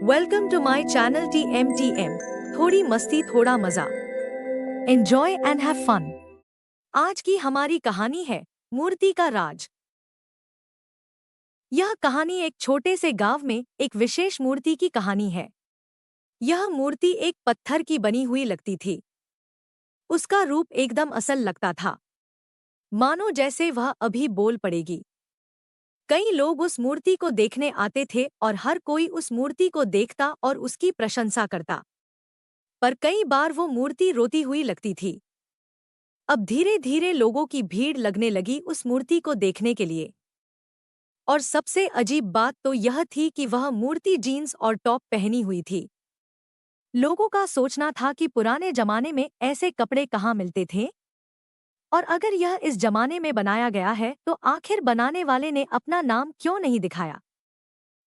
Welcome to my channel TMTM। थोड़ी मस्ती थोड़ा मजा। Enjoy and have fun. आज की हमारी कहानी है मूर्ति का राज। यह कहानी एक छोटे से गांव में एक विशेष मूर्ति की कहानी है। यह मूर्ति एक पत्थर की बनी हुई लगती थी। उसका रूप एकदम असल लगता था, मानो जैसे वह अभी बोल पड़ेगी। कई लोग उस मूर्ति को देखने आते थे और हर कोई उस मूर्ति को देखता और उसकी प्रशंसा करता। पर कई बार वो मूर्ति रोती हुई लगती थी। अब धीरे धीरे लोगों की भीड़ लगने लगी उस मूर्ति को देखने के लिए। और सबसे अजीब बात तो यह थी कि वह मूर्ति जीन्स और टॉप पहनी हुई थी। लोगों का सोचना था कि पुराने जमाने में ऐसे कपड़े कहाँ मिलते थे, और अगर यह इस जमाने में बनाया गया है तो आखिर बनाने वाले ने अपना नाम क्यों नहीं दिखाया।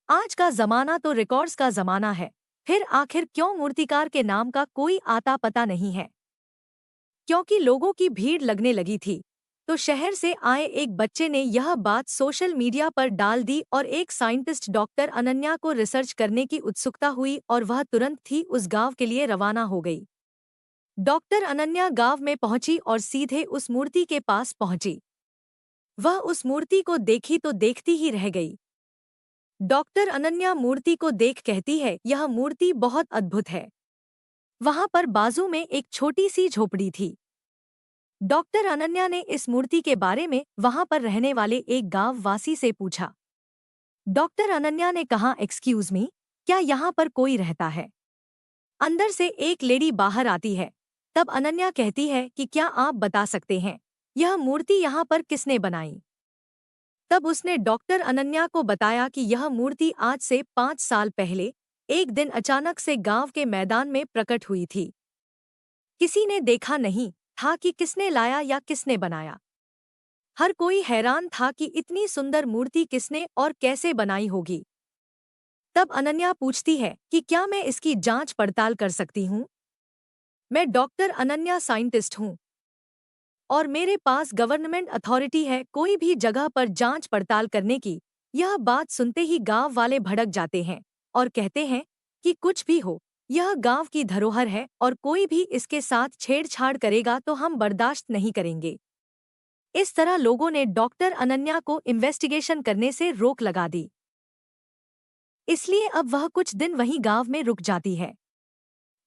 आज का जमाना तो रिकॉर्ड्स का जमाना है, फिर आखिर क्यों मूर्तिकार के नाम का कोई आता पता नहीं है। क्योंकि लोगों की भीड़ लगने लगी थी, तो शहर से आए एक बच्चे ने यह बात सोशल मीडिया पर डाल दी और एक साइंटिस्ट डॉक्टर अनन्या को रिसर्च करने की उत्सुकता हुई और वह तुरंत ही उस गांव के लिए रवाना हो गई। डॉक्टर अनन्या गांव में पहुंची और सीधे उस मूर्ति के पास पहुंची। वह उस मूर्ति को देखी तो देखती ही रह गई। डॉक्टर अनन्या मूर्ति को देख कहती है, यह मूर्ति बहुत अद्भुत है। वहां पर बाजू में एक छोटी सी झोपड़ी थी। डॉक्टर अनन्या ने इस मूर्ति के बारे में वहां पर रहने वाले एक गांव वासी से पूछा। डॉक्टर अनन्या ने कहा, एक्सक्यूज मी, क्या यहाँ पर कोई रहता है? अंदर से एक लेडी बाहर आती है। तब अनन्या कहती है कि क्या आप बता सकते हैं यह मूर्ति यहाँ पर किसने बनाई? तब उसने डॉक्टर अनन्या को बताया कि यह मूर्ति आज से 5 साल पहले एक दिन अचानक से गांव के मैदान में प्रकट हुई थी। किसी ने देखा नहीं था कि किसने लाया या किसने बनाया। हर कोई हैरान था कि इतनी सुंदर मूर्ति किसने और कैसे बनाई होगी। तब अनन्या पूछती है कि क्या मैं इसकी जांच पड़ताल कर सकती हूँ? मैं डॉक्टर अनन्या साइंटिस्ट हूँ और मेरे पास गवर्नमेंट अथॉरिटी है कोई भी जगह पर जांच पड़ताल करने की। यह बात सुनते ही गांव वाले भड़क जाते हैं और कहते हैं कि कुछ भी हो, यह गांव की धरोहर है और कोई भी इसके साथ छेड़छाड़ करेगा तो हम बर्दाश्त नहीं करेंगे। इस तरह लोगों ने डॉक्टर अनन्या को इन्वेस्टिगेशन करने से रोक लगा दी। इसलिए अब वह कुछ दिन वहीं गांव में रुक जाती है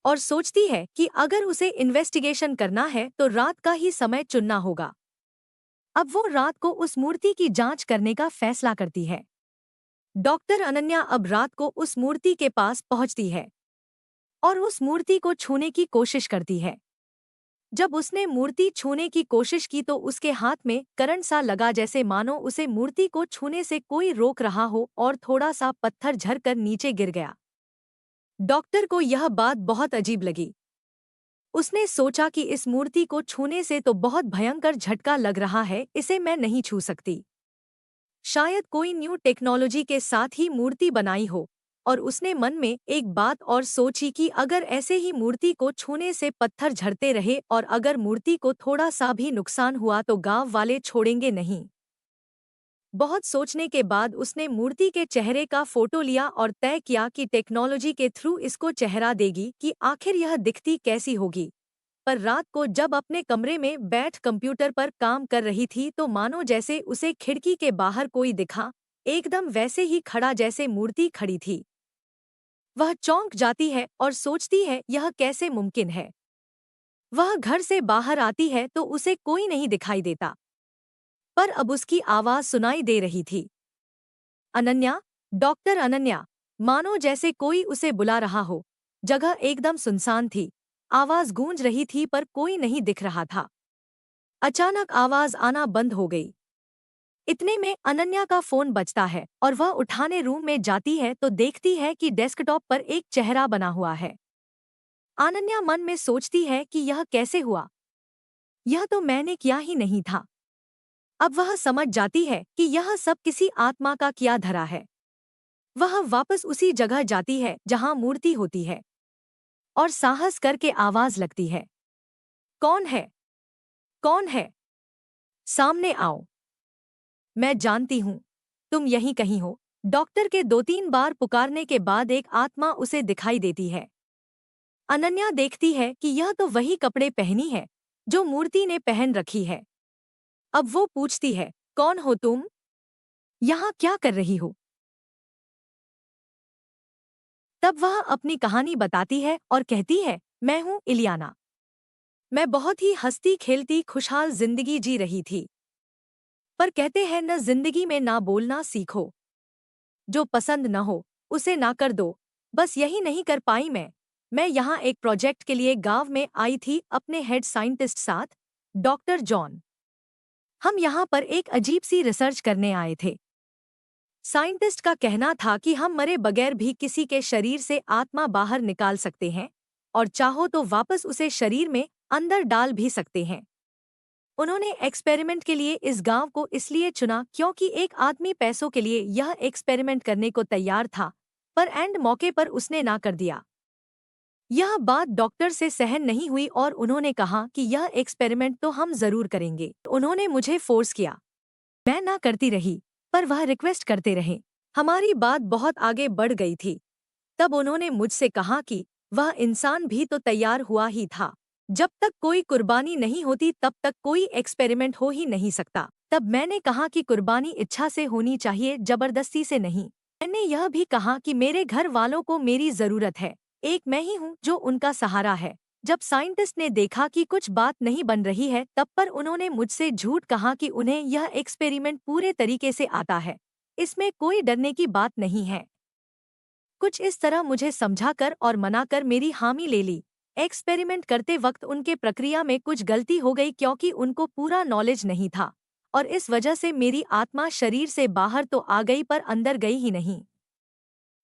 और सोचती है कि अगर उसे इन्वेस्टिगेशन करना है तो रात का ही समय चुनना होगा। अब वो रात को उस मूर्ति की जांच करने का फैसला करती है। डॉक्टर अनन्या अब रात को उस मूर्ति के पास पहुंचती है और उस मूर्ति को छूने की कोशिश करती है। जब उसने मूर्ति छूने की कोशिश की तो उसके हाथ में करंट सा लगा, जैसे मानो उसे मूर्ति को छूने से कोई रोक रहा हो, और थोड़ा सा पत्थर झरकर नीचे गिर गया। डॉक्टर को यह बात बहुत अजीब लगी। उसने सोचा कि इस मूर्ति को छूने से तो बहुत भयंकर झटका लग रहा है, इसे मैं नहीं छू सकती। शायद कोई न्यू टेक्नोलॉजी के साथ ही मूर्ति बनाई हो। और उसने मन में एक बात और सोची कि अगर ऐसे ही मूर्ति को छूने से पत्थर झड़ते रहे और अगर मूर्ति को थोड़ा सा भी नुकसान हुआ तो गांव वाले छोड़ेंगे नहीं। बहुत सोचने के बाद उसने मूर्ति के चेहरे का फोटो लिया और तय किया कि टेक्नोलॉजी के थ्रू इसको चेहरा देगी कि आखिर यह दिखती कैसी होगी। पर रात को जब अपने कमरे में बैठ कंप्यूटर पर काम कर रही थी तो मानो जैसे उसे खिड़की के बाहर कोई दिखा, एकदम वैसे ही खड़ा जैसे मूर्ति खड़ी थी। वह चौंक जाती है और सोचती है यह कैसे मुमकिन है। वह घर से बाहर आती है तो उसे कोई नहीं दिखाई देता, पर अब उसकी आवाज सुनाई दे रही थी। अनन्या, डॉक्टर अनन्या। मानो जैसे कोई उसे बुला रहा हो। जगह एकदम सुनसान थी। आवाज गूंज रही थी पर कोई नहीं दिख रहा था। अचानक आवाज आना बंद हो गई। इतने में अनन्या का फोन बजता है और वह उठाने रूम में जाती है तो देखती है कि डेस्कटॉप पर एक चेहरा बना हुआ है। अनन्या मन में सोचती है कि यह कैसे हुआ, यह तो मैंने किया ही नहीं था। अब वह समझ जाती है कि यह सब किसी आत्मा का किया धरा है। वह वापस उसी जगह जाती है जहां मूर्ति होती है और साहस करके आवाज लगती है, कौन है? कौन है? सामने आओ। मैं जानती हूँ तुम यहीं कहीं हो। डॉक्टर के 2-3 बार पुकारने के बाद एक आत्मा उसे दिखाई देती है। अनन्या देखती है कि यह तो वही कपड़े पहनी है जो मूर्ति ने पहन रखी है। अब वो पूछती है, कौन हो तुम? यहाँ क्या कर रही हो? तब वह अपनी कहानी बताती है और कहती है, मैं हूँ इलियाना। मैं बहुत ही हंसती खेलती खुशहाल जिंदगी जी रही थी। पर कहते हैं न, जिंदगी में ना बोलना सीखो। जो पसंद न हो उसे ना कर दो। बस यही नहीं कर पाई मैं यहाँ एक प्रोजेक्ट के लिए गांव में आई थी अपने हेड साइंटिस्ट साथ, डॉक्टर जॉन। हम यहाँ पर एक अजीब सी रिसर्च करने आए थे। साइंटिस्ट का कहना था कि हम मरे बगैर भी किसी के शरीर से आत्मा बाहर निकाल सकते हैं और चाहो तो वापस उसे शरीर में अंदर डाल भी सकते हैं। उन्होंने एक्सपेरिमेंट के लिए इस गांव को इसलिए चुना क्योंकि एक आदमी पैसों के लिए यह एक्सपेरिमेंट करने को तैयार था, पर एंड मौके पर उसने ना कर दिया। यह बात डॉक्टर से सहन नहीं हुई और उन्होंने कहा कि यह एक्सपेरिमेंट तो हम जरूर करेंगे। उन्होंने मुझे फोर्स किया। मैं ना करती रही, पर वह रिक्वेस्ट करते रहे। हमारी बात बहुत आगे बढ़ गई थी। तब उन्होंने मुझसे कहा कि वह इंसान भी तो तैयार हुआ ही था। जब तक कोई कुर्बानी नहीं होती तब तक कोई एक्सपेरिमेंट हो ही नहीं सकता। तब मैंने कहा कि कुर्बानी इच्छा से होनी चाहिए, जबरदस्ती से नहीं। मैंने यह भी कहा कि मेरे घर वालों को मेरी जरूरत है, एक मैं ही हूँ जो उनका सहारा है। जब साइंटिस्ट ने देखा कि कुछ बात नहीं बन रही है, तब पर उन्होंने मुझसे झूठ कहा कि उन्हें यह एक्सपेरिमेंट पूरे तरीके से आता है, इसमें कोई डरने की बात नहीं है। कुछ इस तरह मुझे समझाकर और मनाकर मेरी हामी ले ली। एक्सपेरिमेंट करते वक्त उनके प्रक्रिया में कुछ गलती हो गई क्योंकि उनको पूरा नॉलेज नहीं था और इस वजह से मेरी आत्मा शरीर से बाहर तो आ गई पर अंदर गई ही नहीं।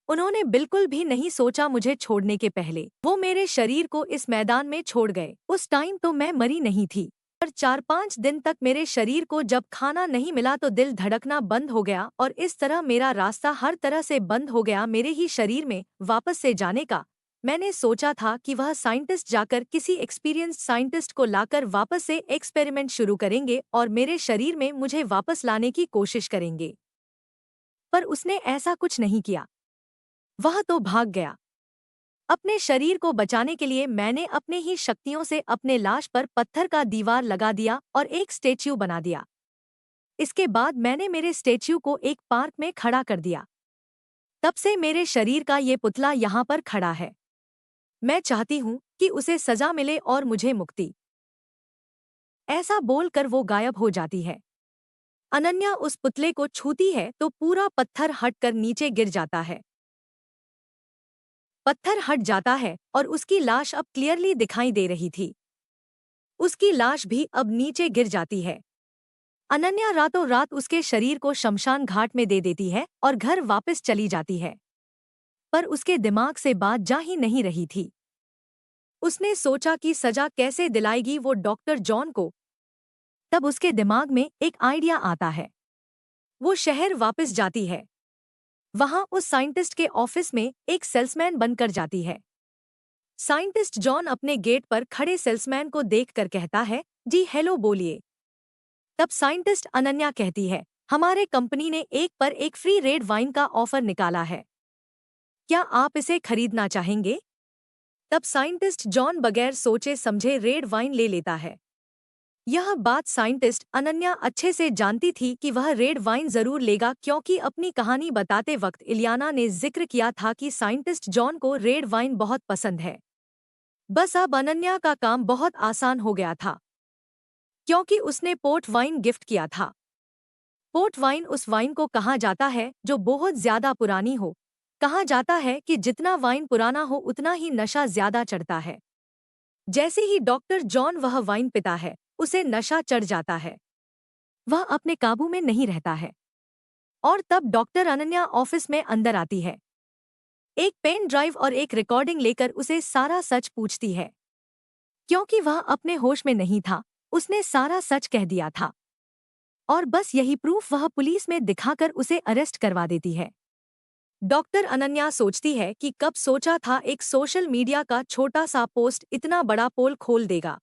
उन्होंने बिल्कुल भी नहीं सोचा मुझे छोड़ने के पहले। वो मेरे शरीर को इस मैदान में छोड़ गए। उस टाइम तो मैं मरी नहीं थी, पर 4-5 दिन तक मेरे शरीर को जब खाना नहीं मिला तो दिल धड़कना बंद हो गया और इस तरह मेरा रास्ता हर तरह से बंद हो गया मेरे ही शरीर में वापस से जाने का। मैंने सोचा था कि वह साइंटिस्ट जाकर किसी एक्सपीरियंस्ड साइंटिस्ट को लाकर वापस से एक्सपेरिमेंट शुरू करेंगे और मेरे शरीर में मुझे वापस लाने की कोशिश करेंगे, पर उसने ऐसा कुछ नहीं किया। वह तो भाग गया। अपने शरीर को बचाने के लिए मैंने अपने ही शक्तियों से अपने लाश पर पत्थर का दीवार लगा दिया और एक स्टेच्यू बना दिया। इसके बाद मैंने मेरे स्टेच्यू को एक पार्क में खड़ा कर दिया। तब से मेरे शरीर का ये पुतला यहाँ पर खड़ा है। मैं चाहती हूँ कि उसे सजा मिले और मुझे मुक्ति। ऐसा बोलकर वो गायब हो जाती है। अनन्या उस पुतले को छूती है तो पूरा पत्थर हटकर नीचे गिर जाता है। पत्थर हट जाता है और उसकी लाश अब क्लियरली दिखाई दे रही थी। उसकी लाश भी अब नीचे गिर जाती है। अनन्या रातों रात उसके शरीर को शमशान घाट में दे देती है और घर वापस चली जाती है। पर उसके दिमाग से बात जा ही नहीं रही थी। उसने सोचा कि सजा कैसे दिलाएगी वो डॉक्टर जॉन को। तब उसके दिमाग में एक आइडिया आता है। वो शहर वापस जाती है। वहां उस साइंटिस्ट के ऑफिस में एक सेल्समैन बनकर जाती है। साइंटिस्ट जॉन अपने गेट पर खड़े सेल्समैन को देखकर कहता है, जी हेलो बोलिए। तब साइंटिस्ट अनन्या कहती है, हमारे कंपनी ने एक पर एक फ्री रेड वाइन का ऑफर निकाला है, क्या आप इसे खरीदना चाहेंगे? तब साइंटिस्ट जॉन बगैर सोचे समझे रेड वाइन ले लेता है। यह बात साइंटिस्ट अनन्या अच्छे से जानती थी कि वह रेड वाइन जरूर लेगा क्योंकि अपनी कहानी बताते वक्त इलियाना ने जिक्र किया था कि साइंटिस्ट जॉन को रेड वाइन बहुत पसंद है। बस अब अनन्या का काम बहुत आसान हो गया था क्योंकि उसने पोर्ट वाइन गिफ्ट किया था। पोर्ट वाइन उस वाइन को कहा जाता है जो बहुत ज्यादा पुरानी हो। कहा जाता है कि जितना वाइन पुराना हो उतना ही नशा ज्यादा चढ़ता है। जैसे ही डॉक्टर जॉन वह वाइन पिता है, उसे नशा चढ़ जाता है। वह अपने काबू में नहीं रहता है। और तब डॉक्टर अनन्या ऑफिस में अंदर आती है। एक पेन ड्राइव और एक रिकॉर्डिंग लेकर उसे सारा सच पूछती है। क्योंकि वह अपने होश में नहीं था, उसने सारा सच कह दिया था और बस यही प्रूफ वह पुलिस में दिखाकर उसे अरेस्ट करवा देती है। डॉक्टर अनन्या सोचती है कि कब सोचा था एक सोशल मीडिया का छोटा सा पोस्ट इतना बड़ा पोल खोल देगा।